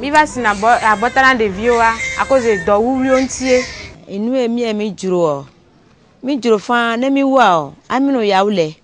Bi vaccine abotana de vioa à cause de do wuliontie. Inu mi juro fa na mi wa amino yaule.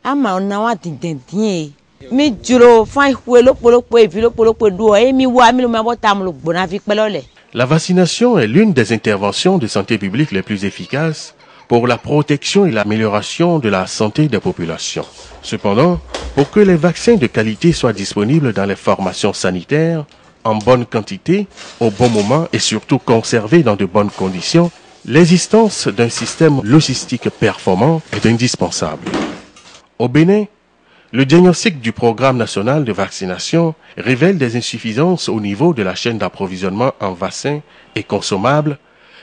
Ama na wa tintentie. Mi juro fa ihwe lopolopo e vi lopolopo do mi wa amino ma botamlo gbona fi pelole. La vaccination est l'une des interventions de santé publique les plus efficaces pour la protection et l'amélioration de la santé des populations. Cependant, pour que les vaccins de qualité soient disponibles dans les formations sanitaires, en bonne quantité, au bon moment et surtout conservés dans de bonnes conditions, l'existence d'un système logistique performant est indispensable. Au Bénin, le diagnostic du programme national de vaccination révèle des insuffisances au niveau de la chaîne d'approvisionnement en vaccins et consommables,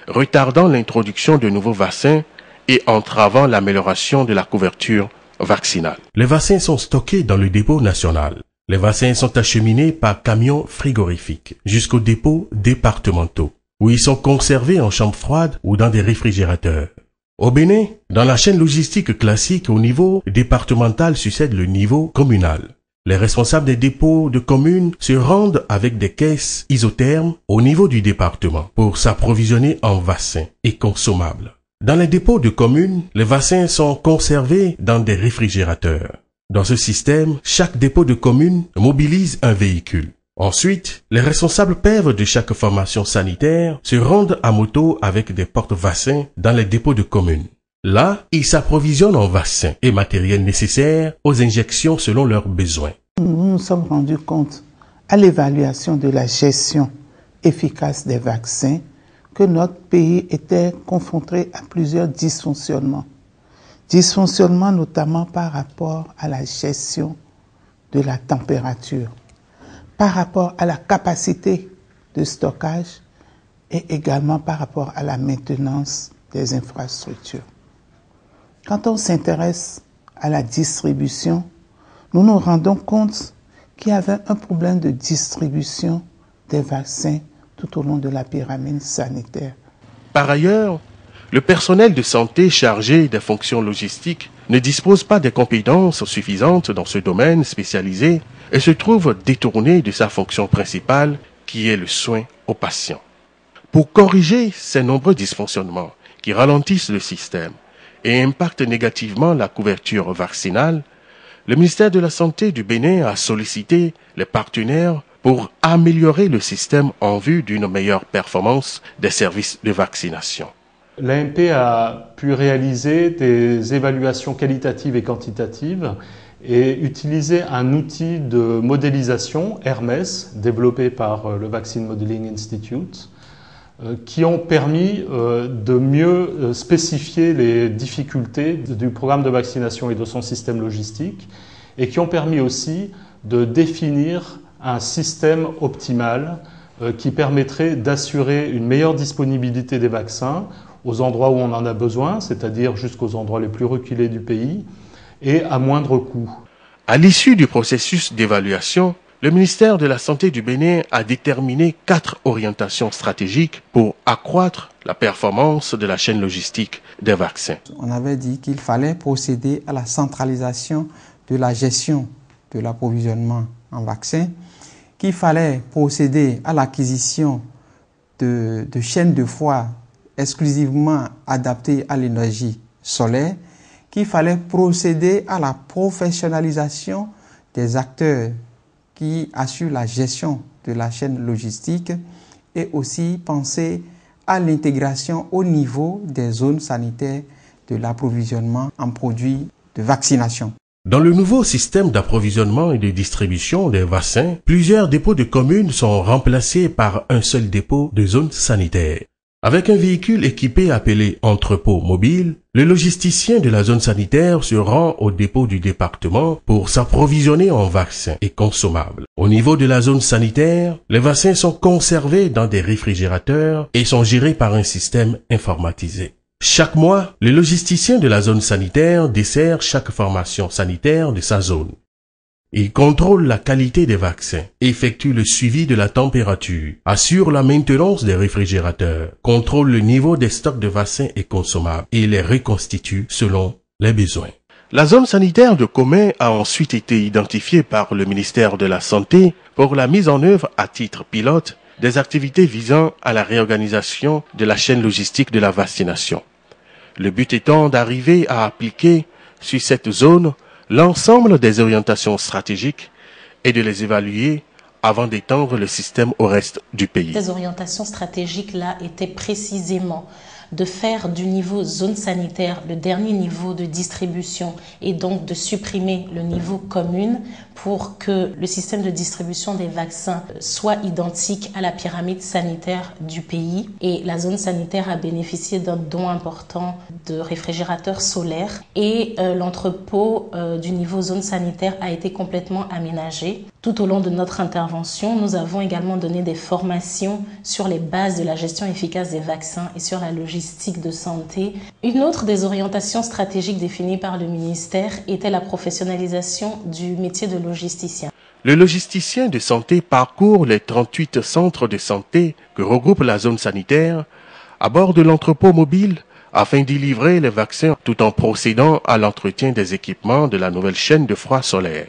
retardant l'introduction de nouveaux vaccins et entravant l'amélioration de la couverture vaccinale. Les vaccins sont stockés dans le dépôt national. Les vaccins sont acheminés par camions frigorifiques jusqu'aux dépôts départementaux, où ils sont conservés en chambre froide ou dans des réfrigérateurs. Au Bénin, dans la chaîne logistique classique, au niveau départemental succède le niveau communal. Les responsables des dépôts de communes se rendent avec des caisses isothermes au niveau du département pour s'approvisionner en vaccins et consommables. Dans les dépôts de communes, les vaccins sont conservés dans des réfrigérateurs. Dans ce système, chaque dépôt de commune mobilise un véhicule. Ensuite, les responsables PEV de chaque formation sanitaire se rendent à moto avec des porte-vaccins dans les dépôts de communes. Là, ils s'approvisionnent en vaccins et matériel nécessaire aux injections selon leurs besoins. Nous nous sommes rendus compte à l'évaluation de la gestion efficace des vaccins que notre pays était confronté à plusieurs dysfonctionnements. Dysfonctionnements notamment par rapport à la gestion de la température, par rapport à la capacité de stockage et également par rapport à la maintenance des infrastructures. Quand on s'intéresse à la distribution, nous nous rendons compte qu'il y avait un problème de distribution des vaccins tout au long de la pyramide sanitaire. Par ailleurs, le personnel de santé chargé des fonctions logistiques ne dispose pas des compétences suffisantes dans ce domaine spécialisé et se trouve détourné de sa fonction principale qui est le soin aux patients. Pour corriger ces nombreux dysfonctionnements qui ralentissent le système et impactent négativement la couverture vaccinale, le ministère de la Santé du Bénin a sollicité les partenaires pour améliorer le système en vue d'une meilleure performance des services de vaccination. L'AMP a pu réaliser des évaluations qualitatives et quantitatives et utiliser un outil de modélisation, Hermes, développé par le Vaccine Modeling Institute, qui ont permis de mieux spécifier les difficultés du programme de vaccination et de son système logistique, et qui ont permis aussi de définir un système optimal qui permettrait d'assurer une meilleure disponibilité des vaccins aux endroits où on en a besoin, c'est-à-dire jusqu'aux endroits les plus reculés du pays, et à moindre coût. À l'issue du processus d'évaluation, le ministère de la Santé du Bénin a déterminé 4 orientations stratégiques pour accroître la performance de la chaîne logistique des vaccins. On avait dit qu'il fallait procéder à la centralisation de la gestion de l'approvisionnement en vaccins, qu'il fallait procéder à l'acquisition de chaînes de froid exclusivement adaptées à l'énergie solaire, qu'il fallait procéder à la professionnalisation des acteurs qui assurent la gestion de la chaîne logistique et aussi penser à l'intégration au niveau des zones sanitaires de l'approvisionnement en produits de vaccination. Dans le nouveau système d'approvisionnement et de distribution des vaccins, plusieurs dépôts de communes sont remplacés par un seul dépôt de zone sanitaire. Avec un véhicule équipé appelé entrepôt mobile, le logisticien de la zone sanitaire se rend au dépôt du département pour s'approvisionner en vaccins et consommables. Au niveau de la zone sanitaire, les vaccins sont conservés dans des réfrigérateurs et sont gérés par un système informatisé. Chaque mois, le logisticien de la zone sanitaire dessert chaque formation sanitaire de sa zone. Il contrôle la qualité des vaccins, effectue le suivi de la température, assure la maintenance des réfrigérateurs, contrôle le niveau des stocks de vaccins et consommables et les reconstitue selon les besoins. La zone sanitaire de Komé a ensuite été identifiée par le ministère de la Santé pour la mise en œuvre à titre pilote des activités visant à la réorganisation de la chaîne logistique de la vaccination. Le but étant d'arriver à appliquer sur cette zone l'ensemble des orientations stratégiques et de les évaluer avant d'étendre le système au reste du pays. Ces orientations stratégiques-là étaient précisément de faire du niveau zone sanitaire le dernier niveau de distribution et donc de supprimer le niveau commune pour que le système de distribution des vaccins soit identique à la pyramide sanitaire du pays. Et la zone sanitaire a bénéficié d'un don important de réfrigérateurs solaires et l'entrepôt du niveau zone sanitaire a été complètement aménagé. Tout au long de notre intervention, nous avons également donné des formations sur les bases de la gestion efficace des vaccins et sur la logistique de santé. Une autre des orientations stratégiques définies par le ministère était la professionnalisation du métier de logisticien. Le logisticien de santé parcourt les 38 centres de santé que regroupe la zone sanitaire à bord de l'entrepôt mobile afin d'y livrer les vaccins tout en procédant à l'entretien des équipements de la nouvelle chaîne de froid solaire.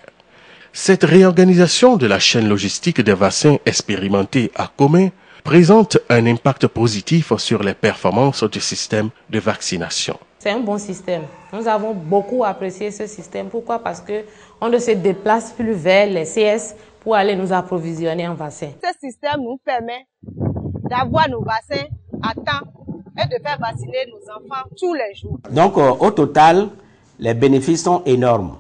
Cette réorganisation de la chaîne logistique des vaccins expérimentée à Komé présente un impact positif sur les performances du système de vaccination. C'est un bon système. Nous avons beaucoup apprécié ce système. Pourquoi? Parce qu'on ne se déplace plus vers les CS pour aller nous approvisionner en vaccins. Ce système nous permet d'avoir nos vaccins à temps et de faire vacciner nos enfants tous les jours. Donc, au total, les bénéfices sont énormes.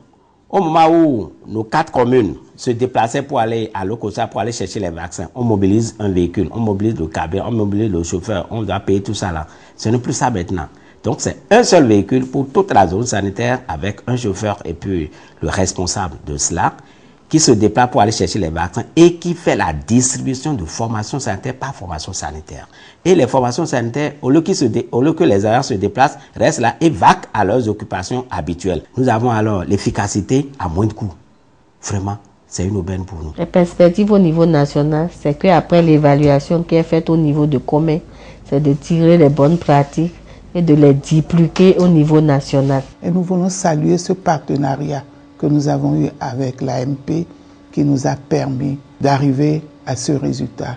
Au moment où nos 4 communes se déplaçaient pour aller à Lokossa, pour aller chercher les vaccins, on mobilise un véhicule, on mobilise le cabine, on mobilise le chauffeur, on doit payer tout ça là. Ce n'est plus ça maintenant. Donc c'est un seul véhicule pour toute la zone sanitaire avec un chauffeur et puis le responsable de cela qui se déplace pour aller chercher les vaccins et qui fait la distribution de formation sanitaire par formation sanitaire. Et les formations sanitaires, au lieu que les agents se déplacent, restent là et vaquent à leurs occupations habituelles. Nous avons alors l'efficacité à moins de coûts. Vraiment, c'est une aubaine pour nous. La perspective au niveau national, c'est qu'après l'évaluation qui est faite au niveau de Komé, c'est de tirer les bonnes pratiques et de les dupliquer au niveau national. Et nous voulons saluer ce partenariat que nous avons eu avec l'AMP qui nous a permis d'arriver à ce résultat.